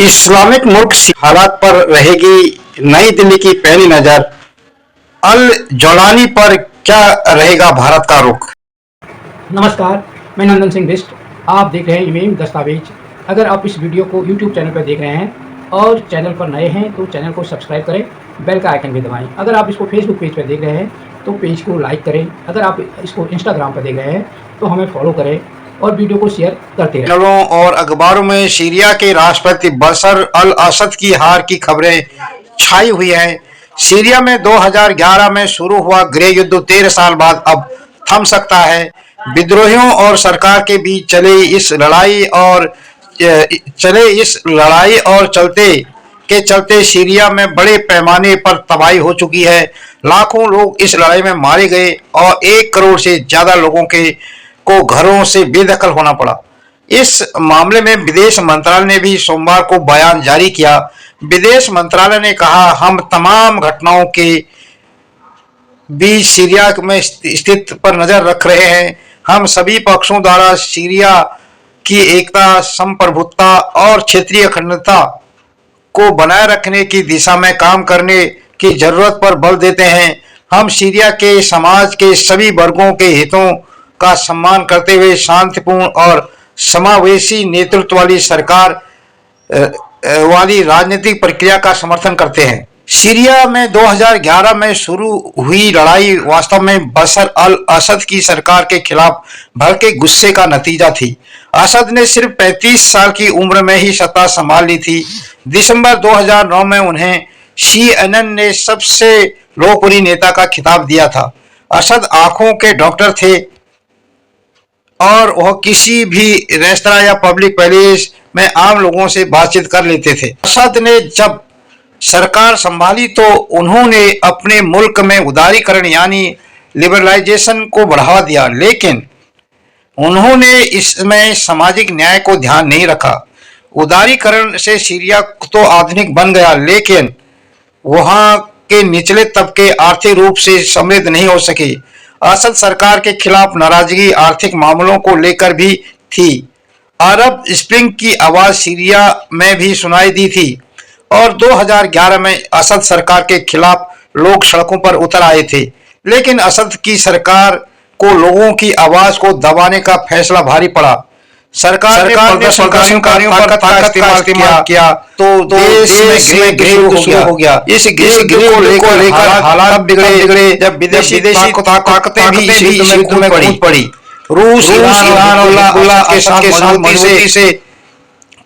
Islamic मुल्क हालात पर रहेगी नई दिल्ली की पहली नजर। अल जौलानी पर क्या रहेगा भारत का रुख? नमस्कार, मैं नंदन सिंह बिष्ट। आप देख रहे हैं इमेम दस्तावेज। अगर आप इस वीडियो को यूट्यूब चैनल पर देख रहे हैं और चैनल पर नए हैं तो चैनल को सब्सक्राइब करें, बेल का आइकन भी दबाएं। अगर आप इसको फेसबुक पेज पर देख रहे हैं तो पेज को लाइक करें। अगर आप इसको इंस्टाग्राम पर देख रहे हैं तो हमें फॉलो करें और वीडियो को शेयर करते रहें। चैनलों और अखबारों में सीरिया के राष्ट्रपति बशर अल असद की हार की खबरें छाई हुई हैं। सीरिया में 2011 में शुरू हुआ गृह युद्ध 13 साल बाद अब थम सकता है। विद्रोहियों और सरकार के बीच चले इस लड़ाई और चलते सीरिया में बड़े पैमाने पर तबाही हो चुकी है। लाखों लोग इस लड़ाई में मारे गए और 1 करोड़ से ज्यादा लोगों को घरों से बेदखल होना पड़ा। इस मामले में विदेश मंत्रालय ने भी सोमवार को बयान जारी किया। विदेश मंत्रालय ने कहा, हम तमाम घटनाओं के बीच सीरिया में स्थिति पर नजर रख रहे हैं। हम सभी पक्षों द्वारा सीरिया की एकता, संप्रभुता और क्षेत्रीय अखंडता को बनाए रखने की दिशा में काम करने की जरूरत पर बल देते हैं। हम सीरिया के समाज के सभी वर्गों के हितों का सम्मान करते हुए शांतिपूर्ण और समावेशी नेतृत्व वाली सरकार वाली राजनीतिक प्रक्रिया का समर्थन करते हैं। सीरिया में 2011 में शुरू हुई लड़ाई वास्तव में बशर अल असद की सरकार के खिलाफ भड़के गुस्से का नतीजा थी। असद ने सिर्फ 35 साल की उम्र में ही सत्ता संभाल ली थी। दिसंबर 2009 में उन्हें CNN ने सबसे लोकप्रिय नेता का खिताब दिया था। असद आंखों के डॉक्टर थे और वह किसी भी रेस्तरां या पब्लिक प्लेस में आम लोगों से बातचीत कर लेते थे। असद ने जब सरकार संभाली तो उन्होंने अपने मुल्क में उदारीकरण यानी लिबरलाइजेशन को बढ़ावा दिया, लेकिन उन्होंने इसमें सामाजिक न्याय को ध्यान नहीं रखा। उदारीकरण से सीरिया तो आधुनिक बन गया, लेकिन वहां के निचले तबके आर्थिक रूप से समृद्ध नहीं हो सके। असद सरकार के खिलाफ नाराजगी आर्थिक मामलों को लेकर भी थी। अरब स्प्रिंग की आवाज सीरिया में भी सुनाई दी थी और 2011 में असद सरकार के खिलाफ लोग सड़कों पर उतर आए थे, लेकिन असद की सरकार को लोगों की आवाज को दबाने का फैसला भारी पड़ा। सरकार ने प्रदर्शनकारियों पर ताकत का इस्तेमाल किया तो देश में गृह युद्ध शुरू हो गया। इस गृह को लेकर हालात बिगड़े जब विदेशी ताकतें भी इस युद्ध में कूद पड़ी। रूस, ईरान और हिजबुल्लाह के साथ मजबूती से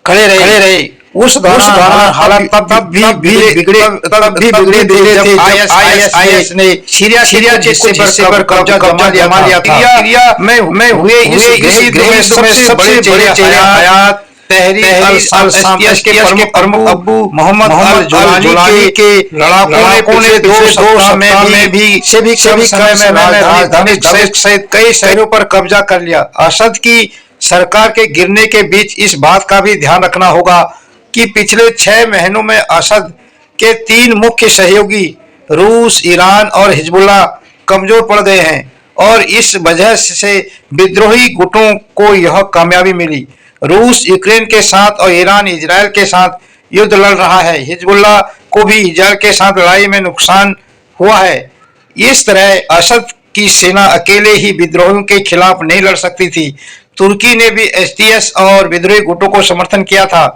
खड़े रहे। उस दौरान हालात तब भी बिगड़े थे जब ISIS ने सीरिया के कुछ हिस्से पर कब्जा जमा लिया था। सीरिया में हुए इस गृह युद्ध में सबसे बड़े चेहरे हयात तहरीक अल-शाम के प्रमुख अबू मोहम्मद अल जौलानी के लड़ाकों ने 2 सप्ताह में भी समय में राजधानी दमिश्क सहित कई शहरों पर कब्जा कर लिया। असद की सरकार के गिरने के बीच इस बात का भी ध्यान रखना होगा कि पिछले 6 महीनों में असद के 3 मुख्य सहयोगी रूस, ईरान और हिजबुल्लाह कमजोर पड़ गए हैं और इस वजह से विद्रोही गुटों को यह कामयाबी मिली। रूस यूक्रेन के साथ और ईरान इजराइल के साथ युद्ध लड़ रहा है। हिजबुल्लाह को भी इजराइल के साथ लड़ाई में नुकसान हुआ है। इस तरह असद की सेना अकेले ही विद्रोहियों के खिलाफ नहीं लड़ सकती थी। तुर्की ने भी SDF और विद्रोही गुटों को समर्थन किया था।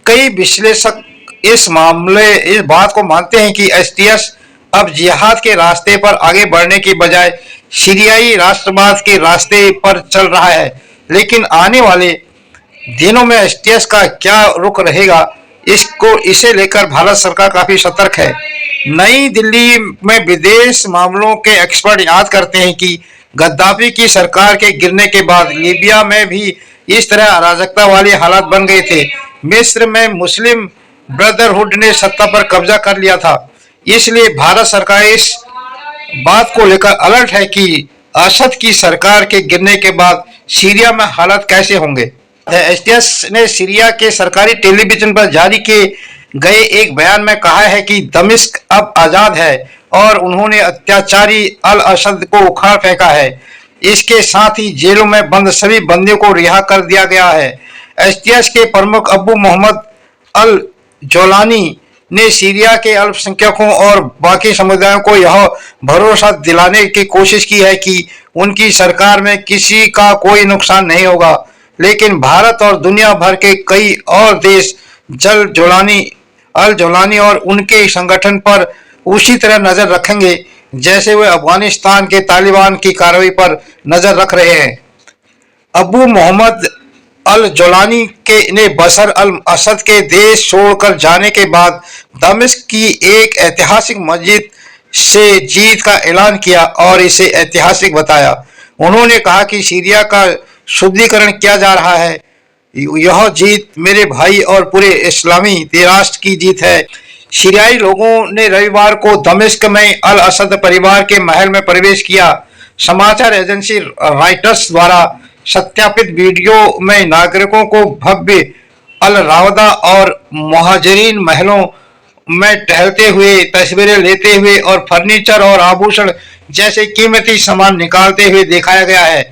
कई विश्लेषक इस बात को मानते हैं कि SDF अब जिहाद के रास्ते पर आगे बढ़ने की बजाय सीरियाई राष्ट्रवाद के रास्ते पर चल रहा है, लेकिन आने वाले दिनों में SDF का क्या रुख रहेगा इसे लेकर भारत सरकार काफी सतर्क है। नई दिल्ली में विदेश मामलों के एक्सपर्ट याद करते हैं कि गद्दाफी की सरकार के गिरने के बाद लीबिया में भी इस तरह अराजकता वाले हालात बन गए थे। मिस्र में मुस्लिम ब्रदरहुड ने सत्ता पर कब्जा कर लिया था। इसलिए भारत सरकार इस बात को लेकर अलर्ट है कि असद की सरकार के गिरने के बाद सीरिया में हालात कैसे होंगे। SDF ने सीरिया के सरकारी टेलीविजन पर जारी किए गए एक बयान में कहा है कि दमिश्क अब आजाद है और उन्होंने अत्याचारी अल असद को उखाड़ फेंका है। इसके साथ ही जेलों में बंद सभी बंदियों को रिहा कर दिया गया है। STS के प्रमुख अबू मोहम्मद अल जोलानी ने सीरिया के अल्पसंख्यकों और बाकी समुदायों को यह भरोसा दिलाने की कोशिश की है कि उनकी सरकार में किसी का कोई नुकसान नहीं होगा, लेकिन भारत और दुनिया भर के कई और देश अल जोलानी और उनके संगठन पर उसी तरह नजर रखेंगे जैसे वे अफगानिस्तान के तालिबान की कार्रवाई पर नजर रख रहे हैं। अबू मोहम्मद अल जोलानी ने बशर अल असद के देश छोड़कर जाने के बाद दमिश्क की एक ऐतिहासिक मस्जिद से जीत का ऐलान किया और इसे ऐतिहासिक बताया। उन्होंने कहा कि सीरिया का शुद्धिकरण किया जा रहा है। यह जीत मेरे भाई और पूरे इस्लामी राष्ट्र की जीत है। सीरियाई लोगों ने रविवार को दमिश्क में अल असद परिवार के महल में प्रवेश किया। समाचार एजेंसी रॉयटर्स द्वारा सत्यापित वीडियो में नागरिकों को भव्य अल रावदा और मुहाजिरीन महलों में टहलते हुए, तस्वीरें लेते हुए और फर्नीचर और आभूषण जैसे कीमती सामान निकालते हुए दिखाया गया है।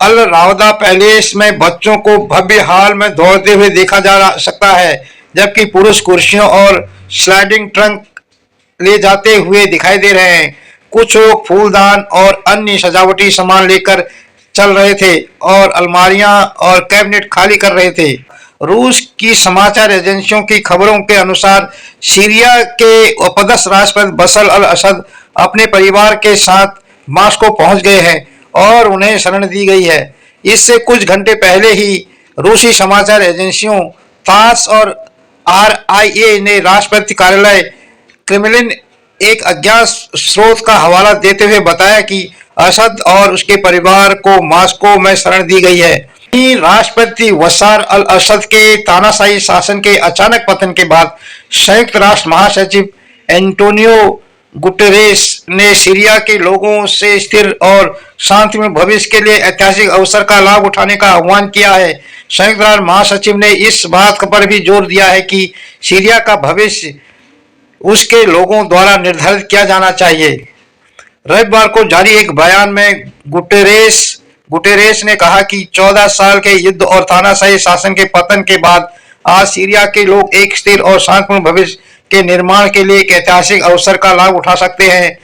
अल रावदा पैलेस में बच्चों को भव्य हॉल में दौड़ते हुए देखा जा सकता है, जबकि पुरुष कुर्सियों और स्लाइडिंग ट्रंक ले जाते हुए दिखाई दे रहे हैं। कुछ लोग फूलदान और अन्य सजावटी सामान लेकर चल रहे थे और अलमारियां और कैबिनेट खाली कर रहे थे। रूस की समाचार एजेंसियों की खबरों के अनुसार सीरिया के अपदस्थ राष्ट्रपति बशर अल असद अपने परिवार के साथ मास्को पहुंच गए हैं और उन्हें शरण दी गई है। इससे कुछ घंटे पहले ही रूसी समाचार एजेंसियों तास और RIA ने राष्ट्रपति कार्यालय क्रेमलिन एक अज्ञात स्रोत का हवाला देते हुए बताया कि असद और उसके परिवार को मास्को में शरण दी गई है। राष्ट्रपति बशर अल असद के तानाशाही शासन के अचानक पतन के बाद संयुक्त राष्ट्र महासचिव एंटोनियो गुटेरेस ने सीरिया के लोगों से स्थिर और शांतिमय भविष्य के लिए ऐतिहासिक अवसर का लाभ उठाने का आह्वान किया है। संयुक्त राष्ट्र महासचिव ने इस बात पर भी जोर दिया है कि सीरिया का भविष्य उसके लोगों द्वारा निर्धारित किया जाना चाहिए। रविवार को जारी एक बयान में गुटेरेस ने कहा कि 14 साल के युद्ध और तानाशाही शासन के पतन के बाद आज सीरिया के लोग एक स्थिर और शांतिपूर्ण भविष्य के निर्माण के लिए एक ऐतिहासिक अवसर का लाभ उठा सकते हैं।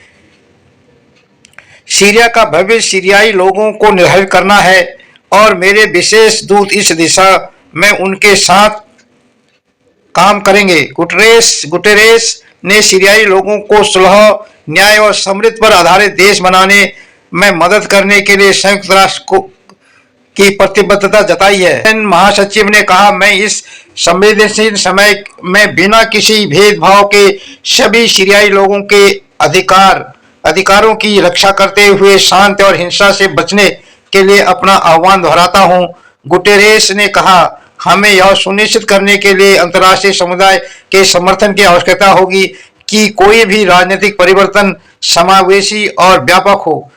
सीरिया का भविष्य सीरियाई लोगों को निर्धारित करना है और मेरे विशेष दूत इस दिशा में उनके साथ काम करेंगे। गुटेरेस ने सीरियाई लोगों को सुलह, न्याय और समृद्धि पर आधारित देश बनाने में मदद करने के लिए संयुक्त राष्ट्र की प्रतिबद्धता जताई है। महासचिव ने कहा, मैं इस संवेदनशील समय में बिना किसी भेदभाव के सभी सीरियाई लोगों के अधिकारों की रक्षा करते हुए शांति और हिंसा से बचने के लिए अपना आह्वान दोहराता हूं। गुटेरेस ने कहा, हमें यह सुनिश्चित करने के लिए अंतर्राष्ट्रीय समुदाय के समर्थन की आवश्यकता होगी कि कोई भी राजनीतिक परिवर्तन समावेशी और व्यापक हो।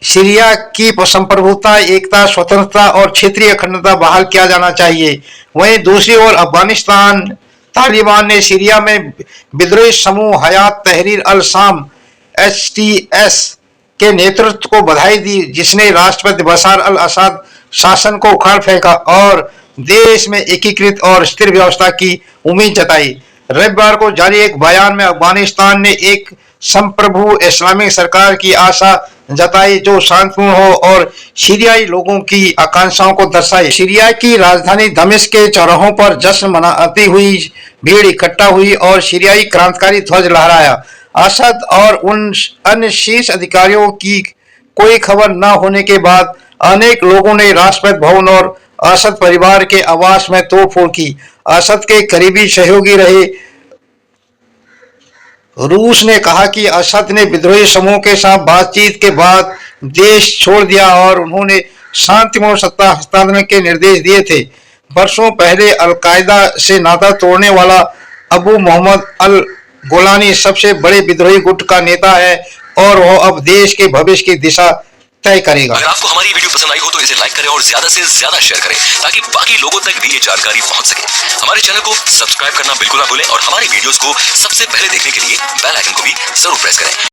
सीरिया की संप्रभुता, एकता, स्वतंत्रता और क्षेत्रीय अखंडता बहाल किया जाना चाहिए। वहीं दूसरी ओर अफगानिस्तान तालिबान ने सीरिया में विद्रोही समूह हयात तहरीर अल शाम HTS के नेतृत्व को बधाई दी, जिसने राष्ट्रपति बशर अल असद शासन को उखाड़ फेंका और देश में एकीकृत और स्थिर व्यवस्था की उम्मीद जताई। रविवार को जारी एक बयान में अफगानिस्तान ने एक संप्रभु इस्लामिक सरकार की आशा जताई जो शांतिपूर्ण हो और सीरियाई लोगों की आकांक्षाओं को दर्शाए। सीरिया की राजधानी दमिश्क के चौराहों पर जश्न मनाती हुई भीड़ इकट्ठा हुई और सीरियाई क्रांतिकारी ध्वज लहराया। असद और उन अन्य शीर्ष अधिकारियों की कोई खबर न होने के बाद अनेक लोगों ने राष्ट्रपति भवन और असद परिवार के आवास में तोड़फोड़ की। असद के करीबी सहयोगी रहे रूस ने कहा कि असद ने विद्रोही समूह के साथ बातचीत के बाद देश छोड़ दिया और उन्होंने शांतिपूर्ण सत्ता हस्तांतरण के निर्देश दिए थे। वर्षों पहले अलकायदा से नाता तोड़ने वाला अबू मोहम्मद अल गोलानी सबसे बड़े विद्रोही गुट का नेता है और वह अब देश के भविष्य की दिशा तय करेगा। अगर आपको हमारी वीडियो पसंद आई हो तो इसे लाइक करें और ज्यादा से ज्यादा शेयर करें ताकि बाकी लोगों तक भी ये जानकारी पहुंच सके। हमारे चैनल को सब्सक्राइब करना बिल्कुल ना भूलें और हमारी वीडियोस को सबसे पहले देखने के लिए बेल आइकन को भी जरूर प्रेस करें।